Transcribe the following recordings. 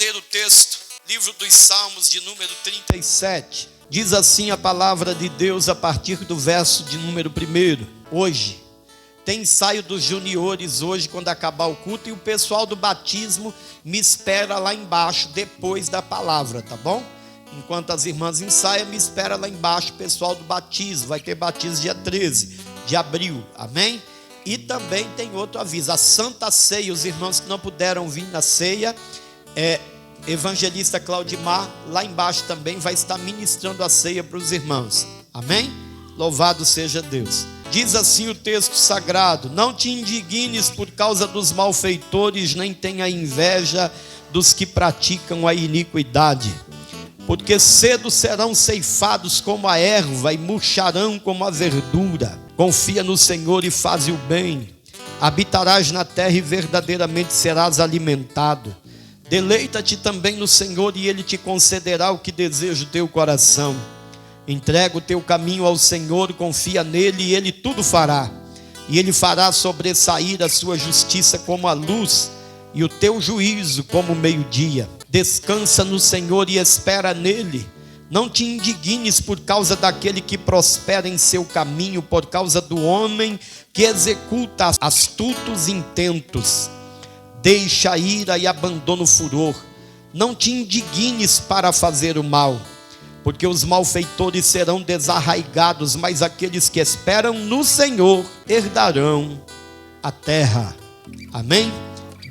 ler o texto, livro dos Salmos de número 37. Diz assim a palavra de Deus a partir do verso de número 1. Hoje, tem ensaio dos juniores hoje quando acabar o culto, e o pessoal do batismo me espera lá embaixo depois da palavra, tá bom? Enquanto as irmãs ensaiam, me espera lá embaixo o pessoal do batismo. Vai ter batismo dia 13 de abril, amém? E também tem outro aviso, a Santa Ceia, os irmãos que não puderam vir na ceia, Evangelista Claudimar, lá embaixo também vai estar ministrando a ceia para os irmãos, amém? Louvado seja Deus. Diz assim o texto sagrado: não te indignes por causa dos malfeitores, nem tenha inveja dos que praticam a iniquidade, porque cedo serão ceifados como a erva e murcharão como a verdura. Confia no Senhor e faze o bem, habitarás na terra e verdadeiramente serás alimentado. Deleita-te também no Senhor e Ele te concederá o que deseja o teu coração. Entrega o teu caminho ao Senhor, confia nele e Ele tudo fará. E Ele fará sobressair a sua justiça como a luz e o teu juízo como o meio-dia. Descansa no Senhor e espera nele. Não te indignes por causa daquele que prospera em seu caminho, por causa do homem que executa astutos intentos. Deixa a ira e abandona o furor. Não te indignes para fazer o mal, porque os malfeitores serão desarraigados, mas aqueles que esperam no Senhor herdarão a terra. Amém?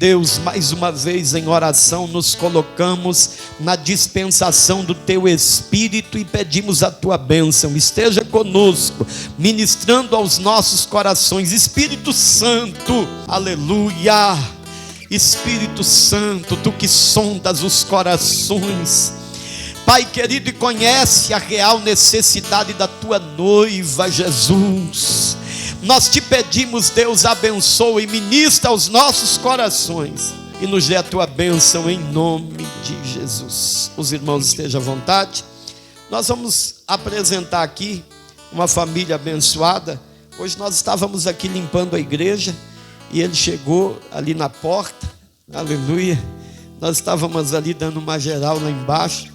Deus, mais uma vez em oração nos colocamos na dispensação do Teu Espírito e pedimos a Tua bênção. Esteja conosco, ministrando aos nossos corações. Espírito Santo, aleluia. Espírito Santo, Tu que sondas os corações, Pai querido, e conhece a real necessidade da Tua noiva, Jesus. Nós te pedimos, Deus, abençoa e ministra aos nossos corações e nos dê a Tua bênção em nome de Jesus. Os irmãos estejam à vontade. Nós vamos apresentar aqui uma família abençoada. Hoje nós estávamos aqui limpando a igreja e ele chegou ali na porta, aleluia. Nós estávamos ali dando uma geral lá embaixo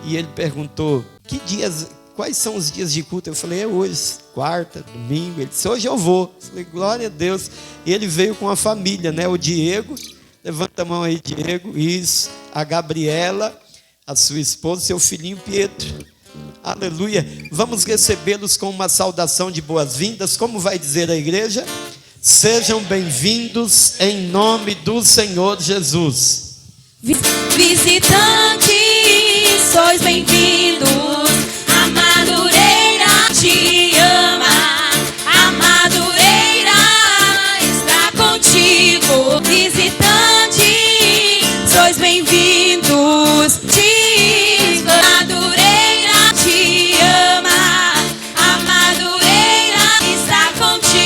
e ele perguntou: que dias... quais são os dias de culto? Eu falei: é hoje, quarta, domingo. Ele disse: hoje eu vou. Eu falei: glória a Deus. E ele veio com a família, né? O Diego, levanta a mão aí, Diego. Isso. A Gabriela, a sua esposa, seu filhinho Pietro. Aleluia. Vamos recebê-los com uma saudação de boas-vindas. Como vai dizer a igreja? Sejam bem-vindos em nome do Senhor Jesus. Visitantes, sois bem-vindos. A Madureira te ama, a Madureira está contigo. Visitante, sois bem-vindos. A Madureira te ama, a Madureira está contigo.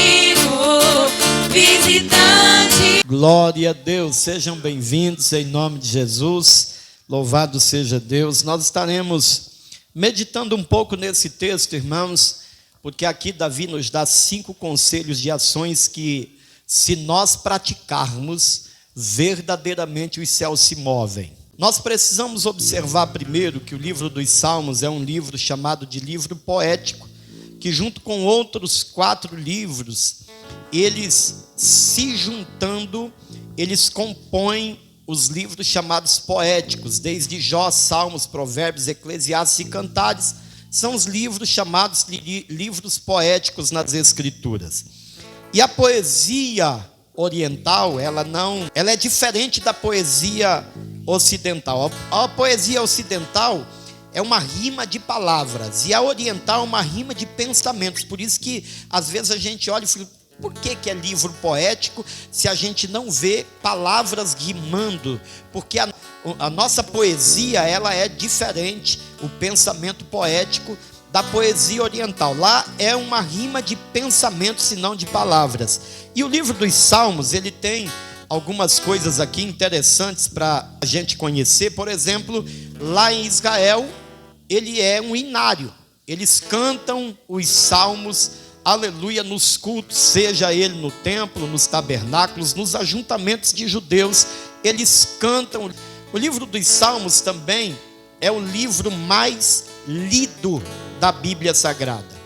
Visitante. Glória a Deus, sejam bem-vindos em nome de Jesus. Louvado seja Deus. Nós estaremos meditando um pouco nesse texto, irmãos, porque aqui Davi nos dá 5 conselhos de ações que, se nós praticarmos, verdadeiramente os céus se movem. Nós precisamos observar primeiro que o livro dos Salmos é um livro chamado de livro poético, que junto com outros 4 livros, eles se juntando, eles compõem os livros chamados poéticos, desde Jó, Salmos, Provérbios, Eclesiastes e Cantares, são os livros chamados livros poéticos nas Escrituras. E a poesia oriental, ela é diferente da poesia ocidental. A poesia ocidental é uma rima de palavras, e a oriental é uma rima de pensamentos. Por isso que às vezes a gente olha e fala: por que é livro poético se a gente não vê palavras rimando? Porque a nossa poesia, ela é diferente, o pensamento poético da poesia oriental. Lá é uma rima de pensamentos e não de palavras. E o livro dos Salmos, ele tem algumas coisas aqui interessantes para a gente conhecer. Por exemplo, lá em Israel, ele é um inário. Eles cantam os salmos, aleluia, nos cultos, seja ele no templo, nos tabernáculos, nos ajuntamentos de judeus, eles cantam O livro dos Salmos também é o livro mais lido da Bíblia Sagrada.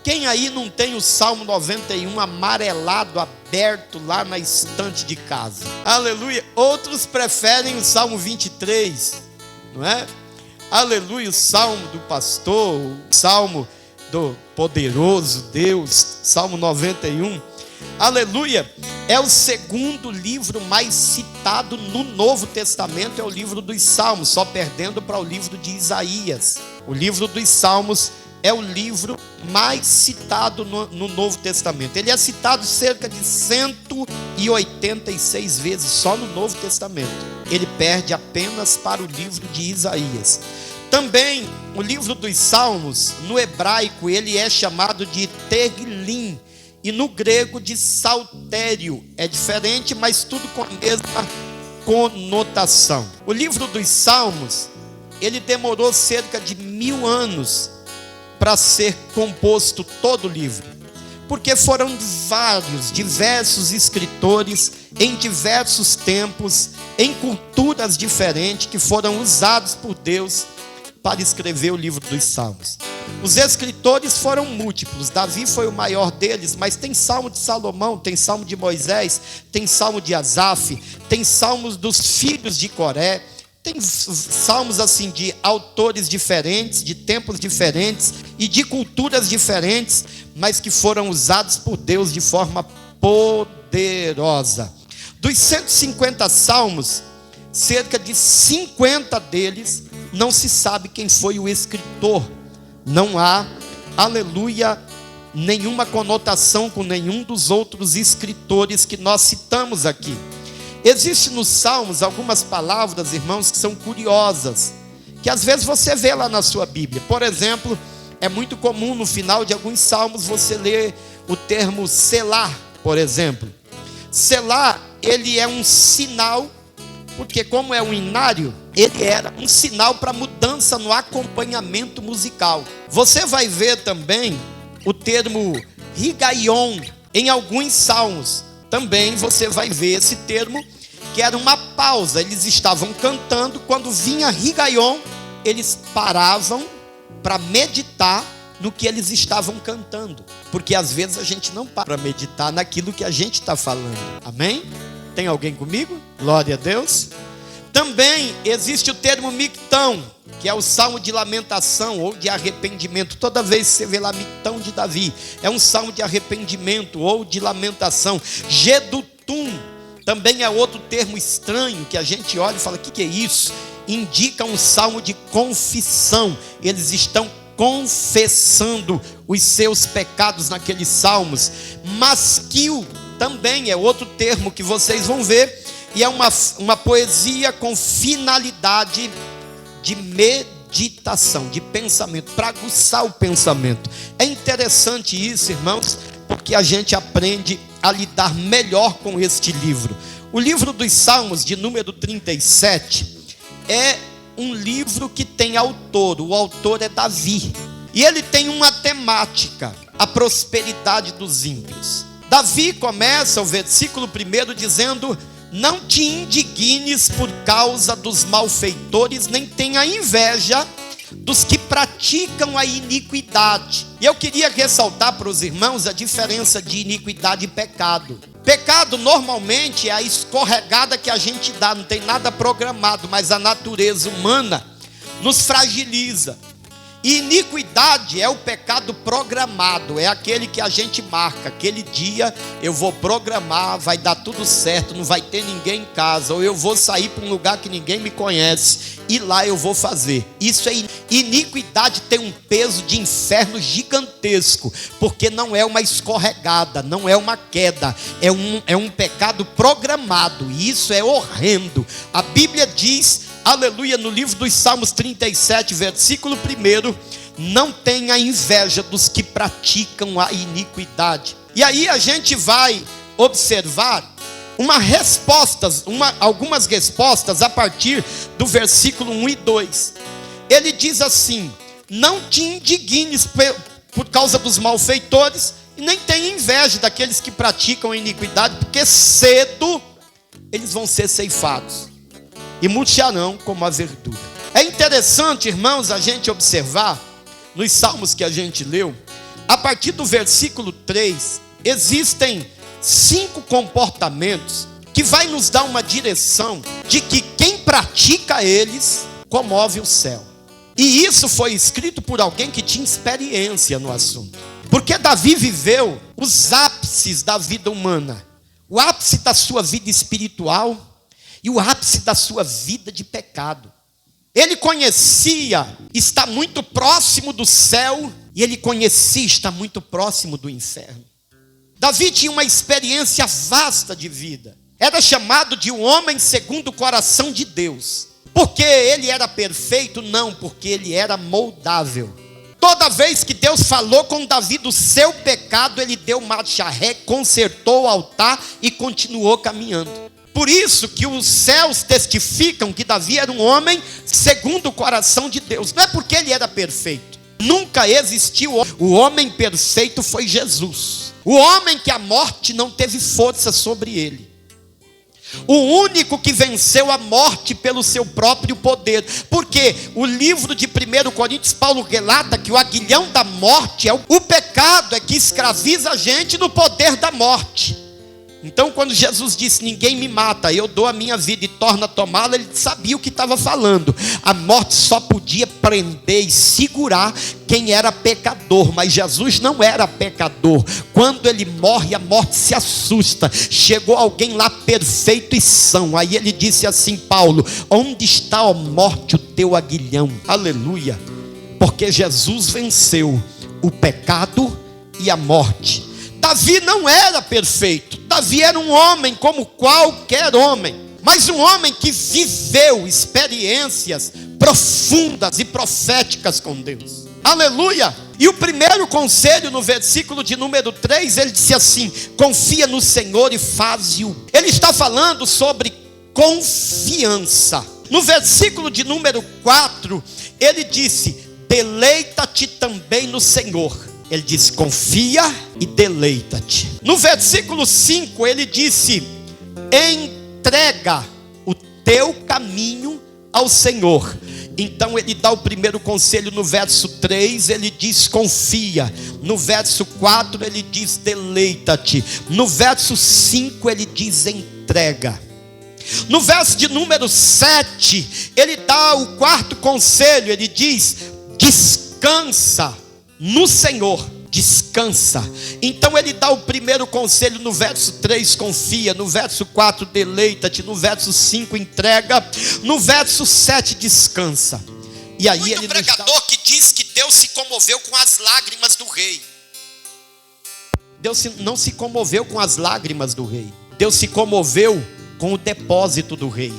Quem aí não tem o Salmo 91 amarelado, aberto lá na estante de casa? Aleluia. Outros preferem o Salmo 23, não é? Aleluia, o Salmo do pastor, o Salmo do poderoso Deus, Salmo 91. Aleluia, é o segundo livro mais citado no Novo Testamento, é o livro dos Salmos, só perdendo para o livro de Isaías. O livro dos Salmos é o livro mais citado no Novo Testamento. Ele é citado cerca de 186 vezes só no Novo Testamento. Ele perde apenas para o livro de Isaías. Também o livro dos Salmos, no hebraico, ele é chamado de Teglim, e no grego de saltério. É diferente, mas tudo com a mesma conotação. O livro dos Salmos, ele demorou cerca de 1000 anos para ser composto todo o livro, porque foram diversos escritores em diversos tempos, em culturas diferentes, que foram usados por Deus para escrever o livro dos Salmos. Os escritores foram múltiplos. Davi foi o maior deles, mas tem Salmo de Salomão, tem Salmo de Moisés, tem Salmo de Asaf, tem Salmos dos filhos de Coré, tem salmos assim de autores diferentes, de tempos diferentes e de culturas diferentes, mas que foram usados por Deus de forma poderosa. Dos 150 salmos, cerca de 50 deles não se sabe quem foi o escritor. Não há, aleluia, nenhuma conotação com nenhum dos outros escritores que nós citamos aqui. Existem nos Salmos algumas palavras, irmãos, que são curiosas, que às vezes você vê lá na sua Bíblia. Por exemplo, é muito comum no final de alguns salmos você ler o termo Selá, por exemplo. Selá, ele é um sinal, porque como é um inário, ele era um sinal para mudança no acompanhamento musical. Você vai ver também o termo Higaion em alguns salmos. Também você vai ver esse termo, que era uma pausa. Eles estavam cantando, quando vinha Higaion, eles paravam para meditar no que eles estavam cantando. Porque às vezes a gente não para meditar naquilo que a gente está falando. Amém? Tem alguém comigo? Glória a Deus. Também existe o termo mictão, que é o salmo de lamentação ou de arrependimento. Toda vez que você vê lá mictão de Davi, é um salmo de arrependimento ou de lamentação. Gedutum também é outro termo estranho que a gente olha e fala: o que é isso? Indica um salmo de confissão. Eles estão confessando os seus pecados naqueles salmos. Masquil também é outro termo que vocês vão ver, e é uma poesia com finalidade de meditação, de pensamento, para aguçar o pensamento. É interessante isso, irmãos, porque a gente aprende a lidar melhor com este livro. O livro dos Salmos, de número 37, é um livro que tem autor. O autor é Davi, e ele tem uma temática: a prosperidade dos ímpios. Davi começa o versículo 1 dizendo: não te indignes por causa dos malfeitores, nem tenha inveja dos que praticam a iniquidade. E eu queria ressaltar para os irmãos a diferença de iniquidade e pecado. Pecado normalmente é a escorregada que a gente dá, não tem nada programado, mas a natureza humana nos fragiliza. E iniquidade é o pecado programado, é aquele que a gente marca: aquele dia eu vou programar, vai dar tudo certo, não vai ter ninguém em casa, ou eu vou sair para um lugar que ninguém me conhece, e lá eu vou fazer. Isso é iniquidade, tem um peso de inferno gigantesco, porque não é uma escorregada, não é uma queda, é um pecado programado, e isso é horrendo. A Bíblia diz, aleluia, no livro dos Salmos 37, versículo 1: não tenha inveja dos que praticam a iniquidade. E aí a gente vai observar algumas respostas a partir do versículo 1 e 2. Ele diz assim: não te indignes por causa dos malfeitores, e nem tenha inveja daqueles que praticam a iniquidade, porque cedo eles vão ser ceifados. e murcharão como a verdura. É interessante, irmãos, a gente observar nos salmos que a gente leu, a partir do versículo 3, existem 5 comportamentos que vai nos dar uma direção de que quem pratica eles comove o céu. E isso foi escrito por alguém que tinha experiência no assunto. Porque Davi viveu os ápices da vida humana, o ápice da sua vida espiritual e o ápice da sua vida de pecado. Ele conhecia estar muito próximo do céu e ele conhecia estar muito próximo do inferno. Davi tinha uma experiência vasta de vida. Era chamado de um homem segundo o coração de Deus. Porque ele era perfeito? Não, porque ele era moldável. Toda vez que Deus falou com Davi do seu pecado, ele deu marcha ré, consertou o altar e continuou caminhando. Por isso que os céus testificam que Davi era um homem segundo o coração de Deus. Não é porque ele era perfeito. Nunca existiu. O homem perfeito foi Jesus. O homem que a morte não teve força sobre ele. O único que venceu a morte pelo seu próprio poder. Porque o livro de 1 Coríntios, Paulo relata que o aguilhão da morte é o pecado, é que escraviza a gente no poder da morte. Então quando Jesus disse, ninguém me mata, eu dou a minha vida e torna a tomá-la, ele sabia o que estava falando. A morte só podia prender e segurar quem era pecador, mas Jesus não era pecador. Quando ele morre, a morte se assusta. Chegou alguém lá perfeito e são. Aí ele disse assim, Paulo, onde está, ó morte, o teu aguilhão? Aleluia. Porque Jesus venceu o pecado e a morte. Davi não era perfeito. Davi era um homem como qualquer homem, mas um homem que viveu experiências profundas e proféticas com Deus. Aleluia! E o primeiro conselho no versículo de número 3, ele disse assim, confia no Senhor e faze-o. Ele está falando sobre confiança. No versículo de número 4, ele disse, deleita-te também no Senhor. Ele disse, confia e deleita-te. No versículo 5, ele disse, entrega o teu caminho ao Senhor. Então ele dá o primeiro conselho no verso 3, ele diz, confia. No verso 4, ele diz, deleita-te. No verso 5, ele diz, entrega. No verso de número 7, ele dá o quarto conselho, ele diz, descansa no Senhor, descansa. Então ele dá o primeiro conselho no verso 3, confia. No verso 4, deleita-te. No verso 5, entrega. No verso 7, descansa. E aí muito ele pregador que diz que Deus se comoveu com as lágrimas do rei. Deus não se comoveu com as lágrimas do rei. Deus se comoveu com o depósito do rei.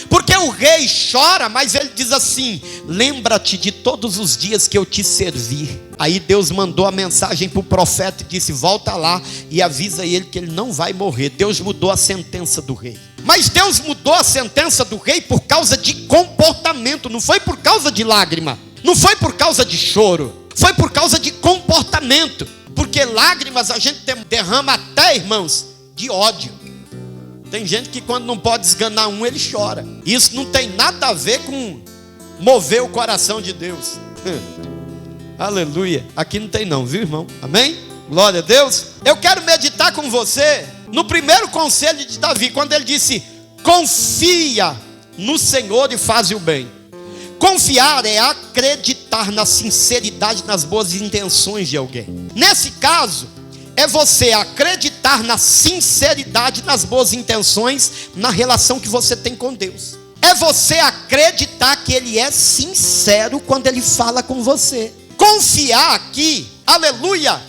Porque o rei chora, mas ele diz assim, lembra-te de todos os dias que eu te servi. Aí Deus mandou a mensagem para o profeta e disse, volta lá e avisa ele que ele não vai morrer. Deus mudou a sentença do rei. Mas Deus mudou a sentença do rei por causa de comportamento. Não foi por causa de lágrima, não foi por causa de choro, foi por causa de comportamento. Porque lágrimas a gente derrama até, irmãos, de ódio. Tem gente que quando não pode esganar um, ele chora. Isso não tem nada a ver com mover o coração de Deus. Aleluia. Aqui não tem não, viu, irmão? Amém? Glória a Deus. Eu quero meditar com você no primeiro conselho de Davi, quando ele disse, confia no Senhor e faz o bem. Confiar é acreditar na sinceridade, nas boas intenções de alguém. Nesse caso, é você acreditar na sinceridade, nas boas intenções, na relação que você tem com Deus. É você acreditar que Ele é sincero quando Ele fala com você. Confiar aqui, aleluia,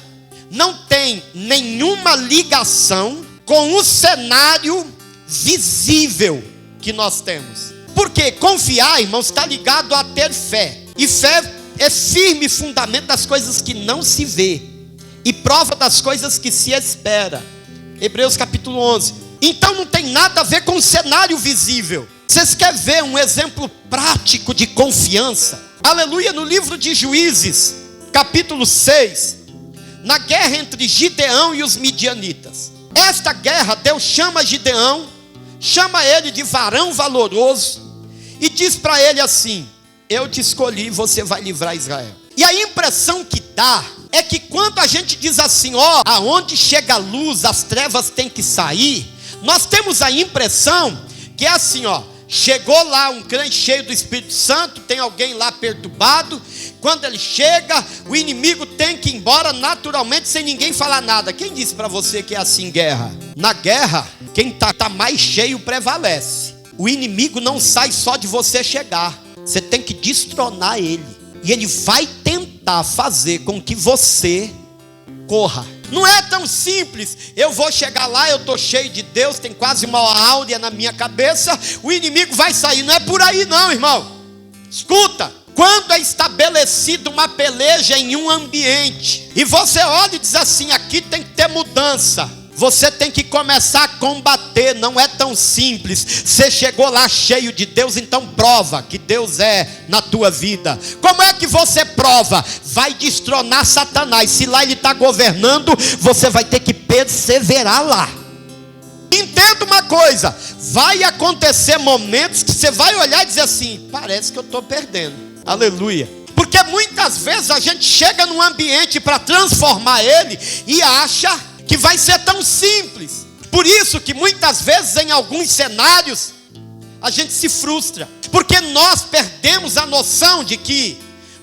não tem nenhuma ligação com o cenário visível que nós temos. Porque confiar, irmãos, está ligado a ter fé. E fé é firme fundamento das coisas que não se vê e prova das coisas que se espera. Hebreus capítulo 11. Então não tem nada a ver com o cenário visível. Vocês querem ver um exemplo prático de confiança? Aleluia, no livro de Juízes, capítulo 6, na guerra entre Gideão e os midianitas. Esta guerra, Deus chama Gideão, chama ele de varão valoroso e diz para ele assim: eu te escolhi, você vai livrar Israel. E a impressão que dá é que quando a gente diz assim, ó, aonde chega a luz, as trevas têm que sair, nós temos a impressão que é assim, ó, chegou lá um crente cheio do Espírito Santo, tem alguém lá perturbado, quando ele chega, o inimigo tem que ir embora naturalmente, sem ninguém falar nada. Quem disse para você que é assim em guerra? Na guerra, quem tá mais cheio prevalece. O inimigo não sai só de você chegar, você tem que destronar ele, e ele vai tentar fazer com que você corra. Não é tão simples, eu vou chegar lá, eu estou cheio de Deus, tem quase uma áurea na minha cabeça, o inimigo vai sair. Não é por aí não, irmão. Escuta, quando é estabelecida uma peleja em um ambiente, e você olha e diz assim, aqui tem que ter mudança, você tem que começar a combater. Não é tão simples. Você chegou lá cheio de Deus, então prova que Deus é na tua vida. Como é que você prova? Vai destronar Satanás. Se lá ele está governando, você vai ter que perseverar lá. Entenda uma coisa, vai acontecer momentos que você vai olhar e dizer assim, parece que eu estou perdendo. Aleluia. Porque muitas vezes a gente chega num ambiente para transformar ele e acha que vai ser tão simples. Por isso que muitas vezes em alguns cenários a gente se frustra, porque nós perdemos a noção de que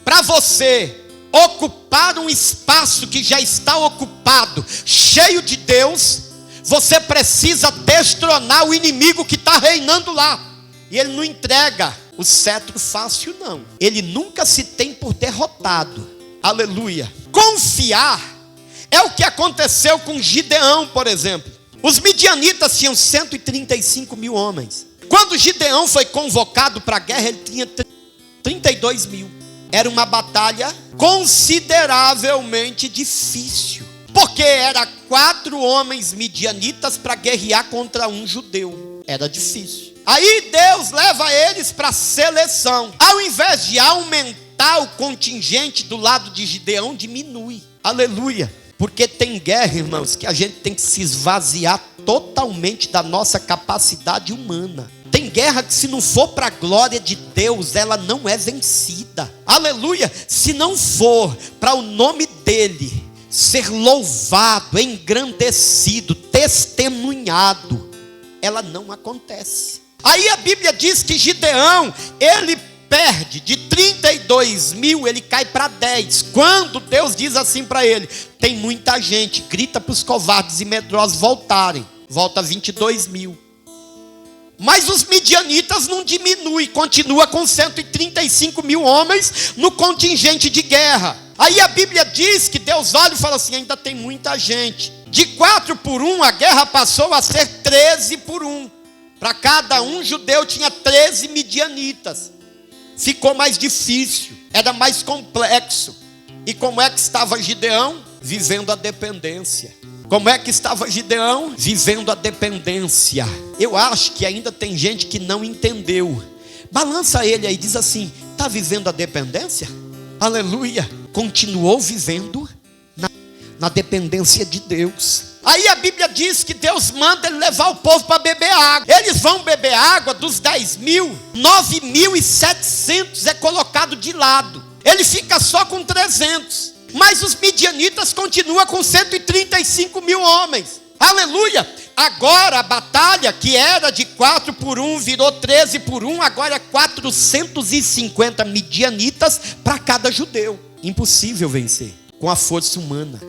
para você ocupar um espaço que já está ocupado, cheio de Deus, você precisa destronar o inimigo que está reinando lá. E ele não entrega o cetro fácil não. Ele nunca se tem por derrotado. Aleluia. Confiar é o que aconteceu com Gideão, por exemplo. Os midianitas tinham 135 mil homens. Quando Gideão foi convocado para a guerra, ele tinha 32 mil. Era uma batalha consideravelmente difícil, porque era 4 homens midianitas para guerrear contra um judeu. Era difícil. Aí Deus leva eles para seleção. Ao invés de aumentar o contingente do lado de Gideão, diminui. Aleluia. Porque tem guerra, irmãos, que a gente tem que se esvaziar totalmente da nossa capacidade humana. Tem guerra que se não for para a glória de Deus, ela não é vencida. Aleluia. Se não for para o nome dele ser louvado, engrandecido, testemunhado, ela não acontece. Aí a Bíblia diz que Gideão, ele perde de 32 mil, ele cai para 10. Quando Deus diz assim para ele, tem muita gente, grita para os covardes e medrosos voltarem, volta 22 mil. Mas os midianitas não diminuem, continua com 135 mil homens no contingente de guerra. Aí a Bíblia diz que Deus olha e fala assim, ainda tem muita gente. De 4 por 1, a guerra passou a ser 13 por 1. Para cada um judeu tinha 13 midianitas. Ficou mais difícil, era mais complexo. E como é que estava Gideão? Vivendo a dependência. Como é que estava Gideão? Vivendo a dependência. Eu acho que ainda tem gente que não entendeu. Balança ele aí, diz assim, está vivendo a dependência? Aleluia. Continuou vivendo na dependência de Deus. Aí a Bíblia diz que Deus manda ele levar o povo para beber água. Eles vão beber água, dos 10 mil, 9.700 é colocado de lado. Ele fica só com 300. Mas os midianitas continuam com 135 mil homens. Aleluia. Agora a batalha que era de 4 por 1 virou 13 por 1. Agora é 450 midianitas para cada judeu. Impossível vencer com a força humana.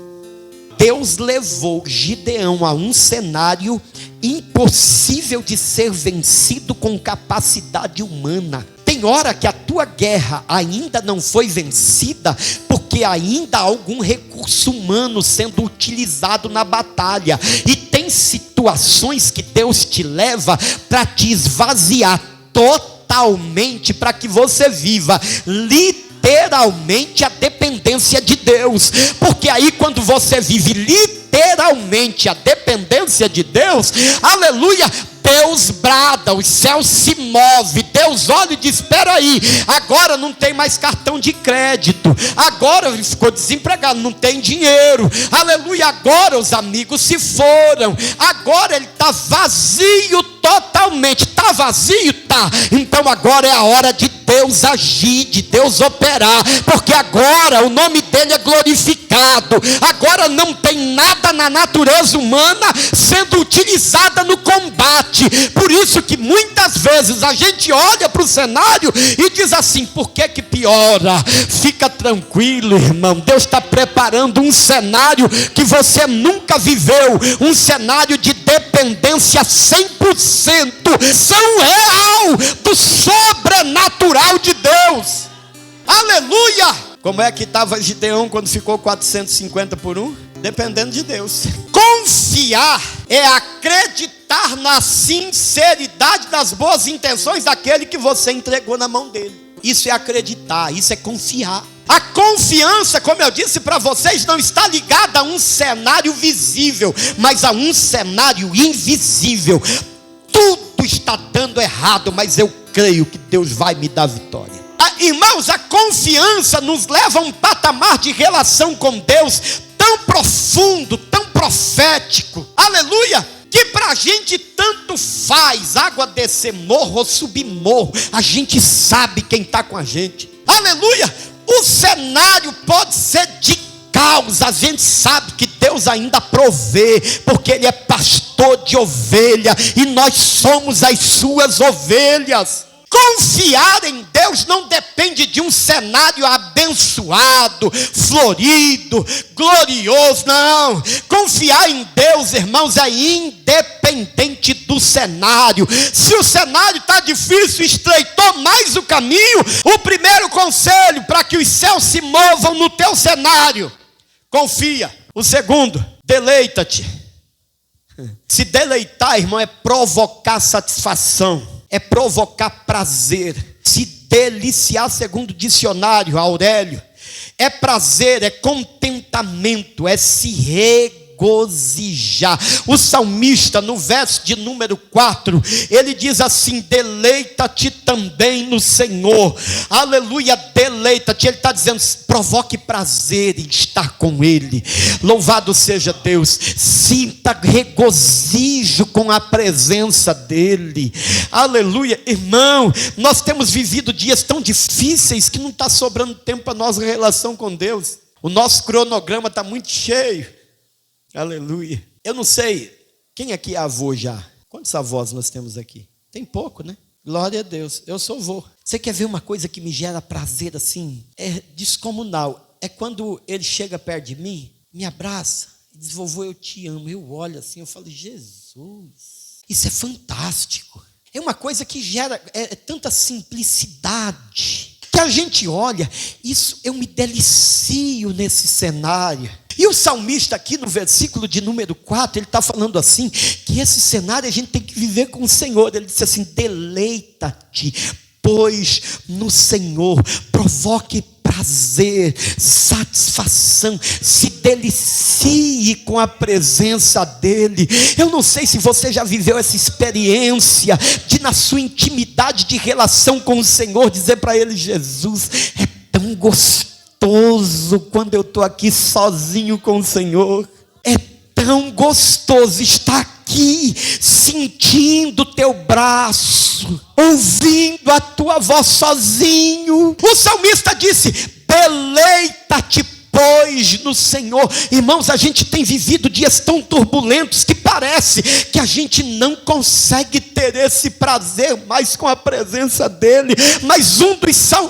Deus levou Gideão a um cenário impossível de ser vencido com capacidade humana. Tem hora que a tua guerra ainda não foi vencida, porque ainda há algum recurso humano sendo utilizado na batalha. E tem situações que Deus te leva para te esvaziar totalmente, para que você viva literalmente a dependência de Deus. Porque aí quando você vive literalmente a dependência de Deus, aleluia, Deus brada, os céus se movem, Deus olha e diz: espera aí, agora não tem mais cartão de crédito, agora ele ficou desempregado, não tem dinheiro, aleluia, agora os amigos se foram, agora ele está vazio totalmente. Está vazio? Está. Então agora é a hora de Deus agir, de Deus operar, porque agora o nome dele é glorificado, agora não tem nada na natureza humana sendo utilizada no combate. Por isso que muitas vezes a gente olha para o cenário e diz assim: por que que piora? Fica tranquilo, irmão, Deus está preparando um cenário que você nunca viveu, um cenário de dependência 100%, são real, do sobrenatural de Deus. Aleluia! Como é que estava Gideão quando ficou 450 por 1? Dependendo de Deus. Confiar é acreditar na sinceridade das boas intenções daquele que você entregou na mão dele. Isso é acreditar, isso é confiar. A confiança, como eu disse para vocês, não está ligada a um cenário visível, mas a um cenário invisível. Tudo está dando errado, mas eu creio que Deus vai me dar vitória. Irmãos, a confiança nos leva a um patamar de relação com Deus tão profundo, tão profético, aleluia, que para a gente tanto faz água descer morro ou subir morro, a gente sabe quem está com a gente, aleluia. O cenário pode ser de caos, a gente sabe que Deus ainda provê, porque Ele é pastor de ovelha e nós somos as suas ovelhas. Confiar em Deus não depende de um cenário abençoado, florido, glorioso, não. Confiar em Deus, irmãos, é independente do cenário. Se o cenário está difícil, estreitou mais o caminho, o primeiro conselho para que os céus se movam no teu cenário: confia. O segundo, deleita-te. Se deleitar, irmão, é provocar satisfação, é provocar prazer. Se deliciar, segundo o dicionário Aurélio, é prazer, é contentamento, é se regozijar. O salmista, no verso de número 4, ele diz assim: deleita-te também no Senhor. Aleluia, deleita-te. Ele está dizendo: provoque prazer em estar com Ele. Louvado seja Deus. Sinta regozijo com a presença dEle. Aleluia. Irmão, nós temos vivido dias tão difíceis que não está sobrando tempo para nossa relação com Deus. O nosso cronograma está muito cheio. Aleluia. Eu não sei, quem aqui é avô já? Quantos avós nós temos aqui? Tem pouco, né? Glória a Deus, eu sou avô. Você quer ver uma coisa que me gera prazer assim? É descomunal. É quando ele chega perto de mim, me abraça e diz: vovô, eu te amo. Eu olho assim, eu falo: Jesus, isso é fantástico. É uma coisa que gera tanta simplicidade, que a gente olha, isso, eu me delicio nesse cenário. E o salmista aqui no versículo de número 4, ele está falando assim, que esse cenário a gente tem que viver com o Senhor. Ele disse assim: deleita-te, pois no Senhor, provoque prazer, satisfação, se delicie com a presença dEle. Eu não sei se você já viveu essa experiência de, na sua intimidade de relação com o Senhor, dizer para Ele: Jesus, é tão gostoso quando eu estou aqui sozinho com o Senhor. É tão gostoso estar aqui, sentindo o teu braço, ouvindo a tua voz sozinho. O salmista disse: deleita-te, pois, no Senhor. Irmãos, a gente tem vivido dias tão turbulentos que parece que a gente não consegue ter esse prazer mais com a presença dEle. Mas um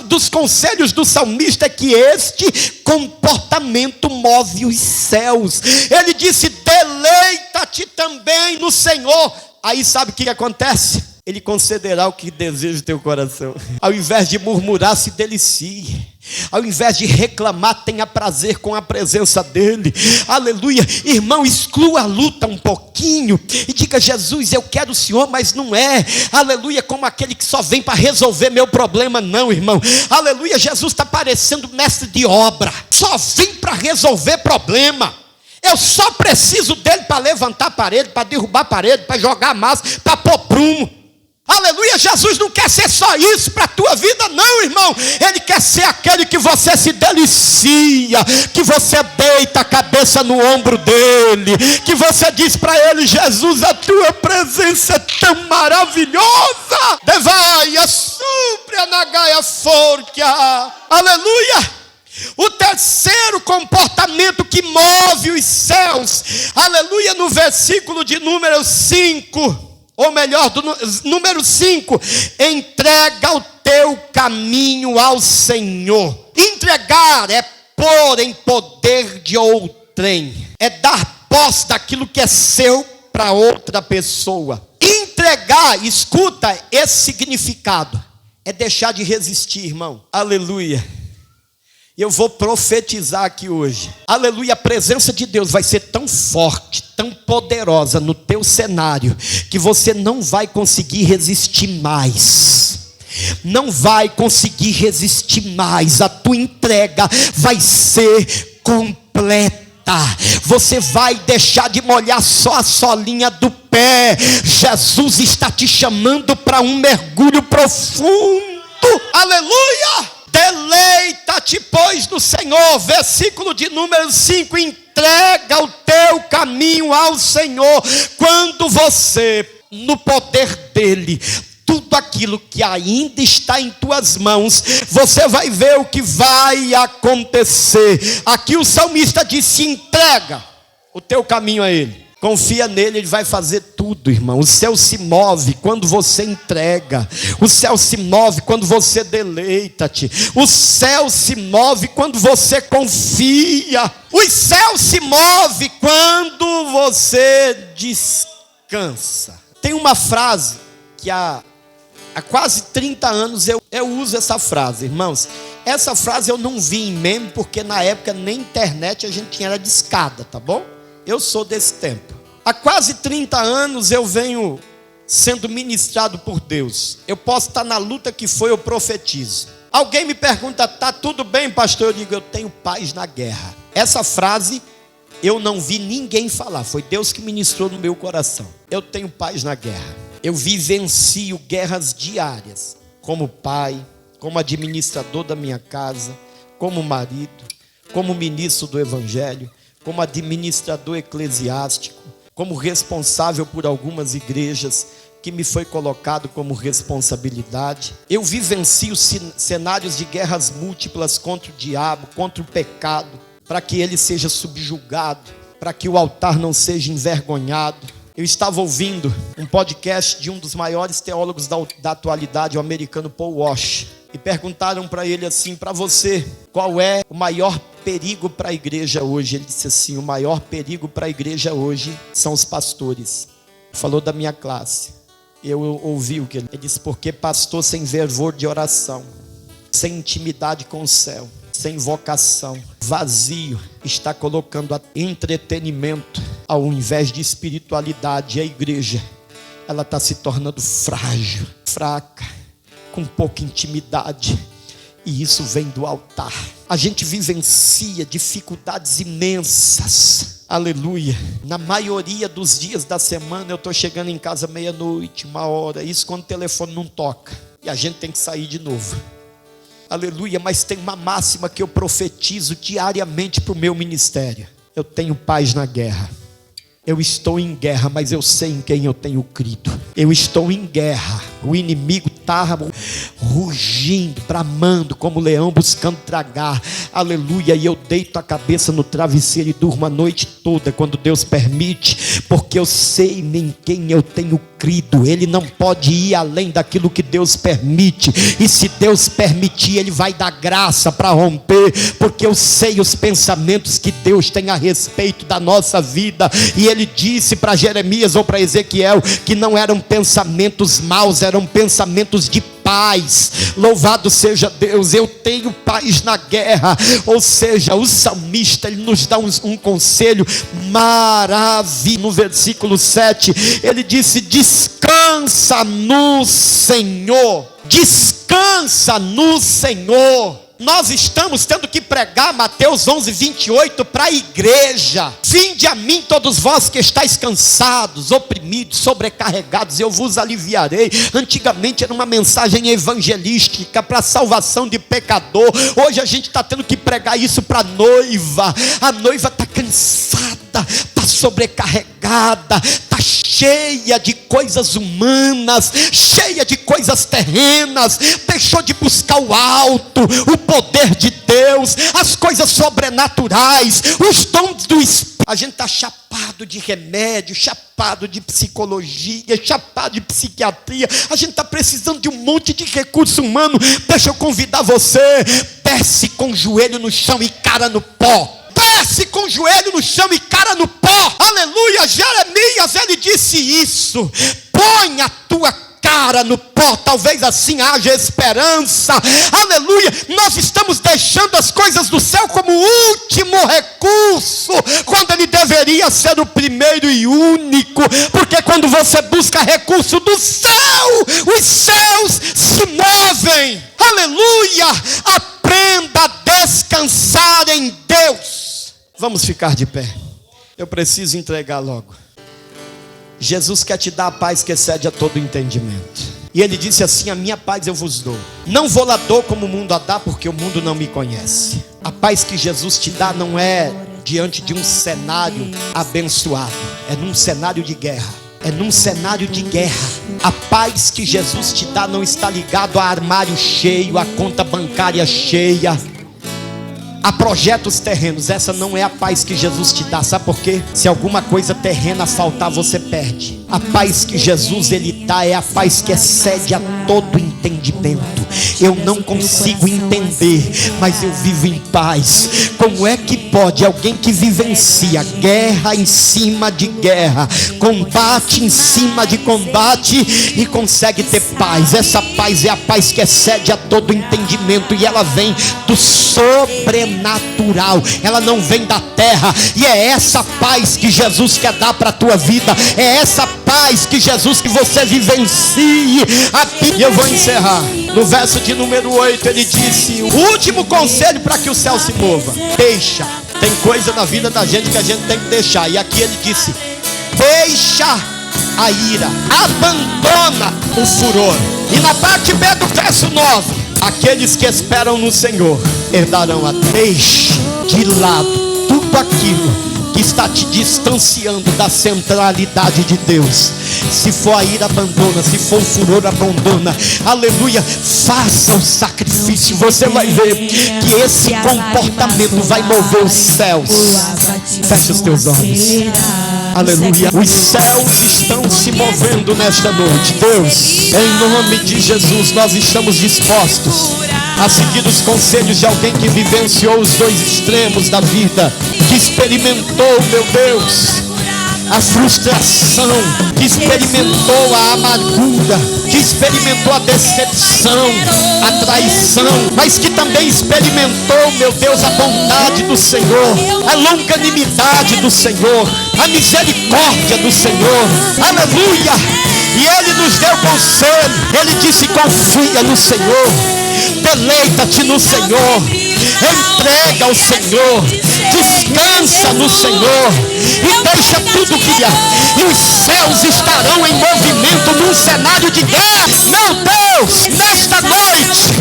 dos conselhos do salmista é que este comportamento move os céus. Ele disse: deleita-te também no Senhor. Aí sabe o que acontece? Ele concederá o que deseja o teu coração. Ao invés de murmurar, se delicie. Ao invés de reclamar, tenha prazer com a presença dEle. Aleluia. Irmão, exclua a luta um pouquinho e diga: Jesus, eu quero o Senhor, mas não é, aleluia, como aquele que só vem para resolver meu problema. Não, irmão. Aleluia, Jesus está parecendo mestre de obra, só vem para resolver problema. Eu só preciso dele para levantar a parede, para derrubar a parede, para jogar massa, para pôr prumo. Aleluia, Jesus não quer ser só isso para a tua vida não, irmão. Ele quer ser aquele que você se delicia, que você deita a cabeça no ombro dele, que você diz para ele: Jesus, a tua presença é tão maravilhosa. Devaia, supra, nagaia, forquia. Aleluia. O terceiro comportamento que move os céus, aleluia, no versículo de número 5, ou melhor, do número 5, entrega o teu caminho ao Senhor. Entregar é pôr em poder de outrem, é dar posse daquilo que é seu para outra pessoa. Entregar, escuta esse significado, é deixar de resistir, irmão. Aleluia. Eu vou profetizar aqui hoje. Aleluia, a presença de Deus vai ser tão forte, tão poderosa no teu cenário, que você não vai conseguir resistir mais. Não vai conseguir resistir mais. A tua entrega vai ser completa. Você vai deixar de molhar só a solinha do pé. Jesus está te chamando para um mergulho profundo. Aleluia! Deleita-te, pois, no Senhor. Versículo de número 5. Entrega o teu caminho ao Senhor. Quando você, no poder dele, tudo aquilo que ainda está em tuas mãos, você vai ver o que vai acontecer. Aqui o salmista disse: entrega o teu caminho a ele. Confia nele, ele vai fazer tudo, irmão. O céu se move quando você entrega. O céu se move quando você deleita-te. O céu se move quando você confia. O céu se move quando você descansa. Tem uma frase que há quase 30 anos eu uso essa frase, irmãos. Essa frase eu não vi em meme, porque na época nem internet a gente tinha, era discada, tá bom? Eu sou desse tempo. Há quase 30 anos eu venho sendo ministrado por Deus. Eu posso estar na luta que foi, eu profetizo. Alguém me pergunta: tá tudo bem, pastor? Eu digo: eu tenho paz na guerra. Essa frase eu não vi ninguém falar, foi Deus que ministrou no meu coração. Eu tenho paz na guerra. Eu vivencio guerras diárias, como pai, como administrador da minha casa, como marido, como ministro do evangelho, como administrador eclesiástico, como responsável por algumas igrejas que me foi colocado como responsabilidade. Eu vivencio cenários de guerras múltiplas contra o diabo, contra o pecado, para que ele seja subjugado, para que o altar não seja envergonhado. Eu estava ouvindo um podcast de um dos maiores teólogos da atualidade, o americano Paul Walsh, e perguntaram para ele assim: para você, qual é o maior perigo para a igreja hoje? Ele disse assim: o maior perigo para a igreja hoje são os pastores. Falou da minha classe. Eu ouvi o que ele disse: porque pastor sem fervor de oração, sem intimidade com o céu, sem vocação, vazio, está colocando entretenimento ao invés de espiritualidade. E a igreja, ela está se tornando frágil, fraca, com pouca intimidade, e isso vem do altar. A gente vivencia dificuldades imensas, aleluia. Na maioria dos dias da semana eu estou chegando em casa meia-noite, 1h, isso quando o telefone não toca, e a gente tem que sair de novo, aleluia. Mas tem uma máxima que eu profetizo diariamente para o meu ministério: eu tenho paz na guerra. Eu estou em guerra, mas eu sei em quem eu tenho crido. Eu estou em guerra. O inimigo está rugindo, bramando como leão, buscando tragar. Aleluia. E eu deito a cabeça no travesseiro e durmo a noite toda, quando Deus permite, porque eu sei em quem eu tenho crido. Ele não pode ir além daquilo que Deus permite. E se Deus permitir, Ele vai dar graça para romper, porque eu sei os pensamentos que Deus tem a respeito da nossa vida. E Ele disse para Jeremias ou para Ezequiel que não eram pensamentos maus, eram pensamentos de paz. Louvado seja Deus. Eu tenho paz na guerra. Ou seja, o salmista, ele nos dá um conselho maravilhoso. No versículo 7 ele disse: descansa no Senhor. Descansa no Senhor. Nós estamos tendo que pregar Mateus 11:28 para a igreja. Vinde a mim todos vós que estáis cansados, oprimidos, sobrecarregados, eu vos aliviarei. Antigamente era uma mensagem evangelística para a salvação de pecador. Hoje a gente está tendo que pregar isso para a noiva. A noiva está cansada, está sobrecarregada, está cheia de coisas humanas, cheia de coisas terrenas, deixou de buscar o alto, o poder de Deus, as coisas sobrenaturais, os dons do Espírito. A gente está chapado de remédio, chapado de psicologia, chapado de psiquiatria. A gente está precisando de um monte de recurso humano. Deixa eu convidar você, desce com o joelho no chão e cara no pó. Desce com o joelho no chão e cara no pó. Aleluia. Jeremias, ele disse isso. Põe a tua cara no pó, talvez assim haja esperança. Aleluia. Nós estamos deixando as coisas do céu como último recurso, quando ele deveria ser o primeiro e único. Porque quando você busca recurso do céu, os céus se movem. Aleluia. Aprenda a descansar em Deus. Vamos ficar de pé. Eu preciso entregar logo. Jesus quer te dar a paz que excede a todo entendimento. E ele disse assim: a minha paz eu vos dou. Não vou lá dou como o mundo a dá, porque o mundo não me conhece. A paz que Jesus te dá não é diante de um cenário abençoado. É num cenário de guerra. É num cenário de guerra. A paz que Jesus te dá não está ligado a armário cheio, a conta bancária cheia, a projetos terrenos. Essa não é a paz que Jesus te dá. Sabe por quê? Se alguma coisa terrena faltar, você perde. A paz que Jesus ele dá é a paz que excede a todo entendimento. Eu não consigo entender, mas eu vivo em paz. Como é que pode alguém que vivencia guerra em cima de guerra, combate em cima de combate, e consegue ter paz? Essa paz é a paz que excede a todo entendimento, e ela vem do sobrenatural. Ela não vem da terra. E é essa paz que Jesus quer dar para a tua vida. É essa paz que Jesus que você vivencie. E eu vou encerrar. No verso de número 8 ele disse: o último conselho para que o céu se mova: deixa. Tem coisa na vida da gente que a gente tem que deixar. E aqui ele disse: deixa a ira, abandona o furor. E na parte B do verso 9: aqueles que esperam no Senhor herdarão a terra. Deixe de lado tudo aquilo que está te distanciando da centralidade de Deus. Se for a ira, abandona. Se for o furor, abandona. Aleluia. Faça o sacrifício. Você vai ver que esse comportamento vai mover os céus. Feche os teus olhos. Aleluia. Os céus estão se movendo nesta noite. Deus, em nome de Jesus, nós estamos dispostos a seguir os conselhos de alguém que vivenciou os dois extremos da vida, que experimentou, meu Deus, a frustração, que experimentou a amargura, que experimentou a decepção, a traição, mas que também experimentou, meu Deus, a bondade do Senhor, a longanimidade do Senhor, a misericórdia do Senhor. Aleluia. E Ele nos deu conselho. Ele disse: confia no Senhor, deleita-te no Senhor, entrega ao Senhor, descansa no Senhor e deixa tudo que há. E os céus estarão em movimento num cenário de guerra. Meu Deus, nesta noite,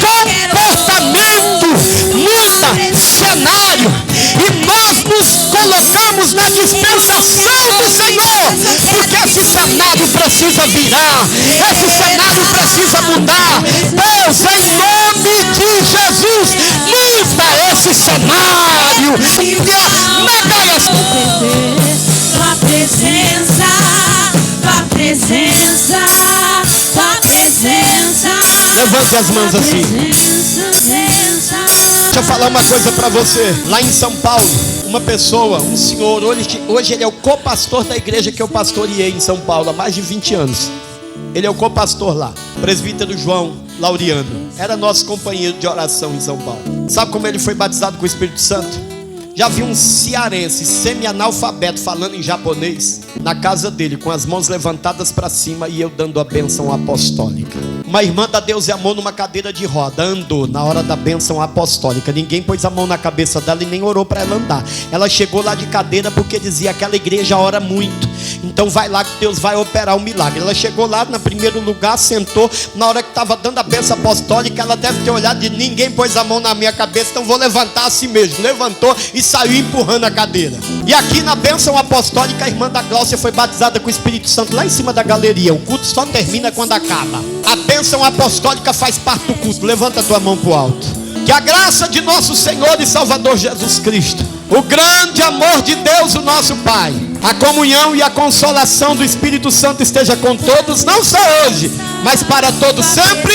comportamento muda cenário, e nós nos colocamos na dispensação do Senhor, porque esse cenário precisa virar, esse cenário precisa mudar. Deus, em nome de Jesus, muda esse cenário. Tua presença, tua presença, tua presença. Levante as mãos assim. Deixa eu falar uma coisa para você. Lá em São Paulo, uma pessoa, um senhor, hoje ele é o co-pastor da igreja que eu pastoreei em São Paulo há mais de 20 anos. Ele é o co-pastor lá, presbítero João Laureano. Era nosso companheiro de oração em São Paulo. Sabe como ele foi batizado com o Espírito Santo? Já vi um cearense semi-analfabeto falando em japonês na casa dele, com as mãos levantadas para cima e eu dando a bênção apostólica. Uma irmã da Deus e Amor numa cadeira de roda andou na hora da bênção apostólica. Ninguém pôs a mão na cabeça dela e nem orou para ela andar. Ela chegou lá de cadeira porque dizia: aquela igreja ora muito, então vai lá que Deus vai operar um milagre. Ela chegou lá no primeiro lugar, sentou. Na hora que estava dando a bênção apostólica, ela deve ter olhado e ninguém pôs a mão na minha cabeça, então vou levantar assim mesmo. Levantou e saiu empurrando a cadeira. E aqui na bênção apostólica, a irmã da Gláucia foi batizada com o Espírito Santo lá em cima da galeria. O culto só termina quando acaba. A bênção apostólica faz parte do culto. Levanta a tua mão para o alto. Que a graça de nosso Senhor e Salvador Jesus Cristo, o grande amor de Deus, o nosso Pai, a comunhão e a consolação do Espírito Santo esteja com todos, não só hoje, mas para todos sempre.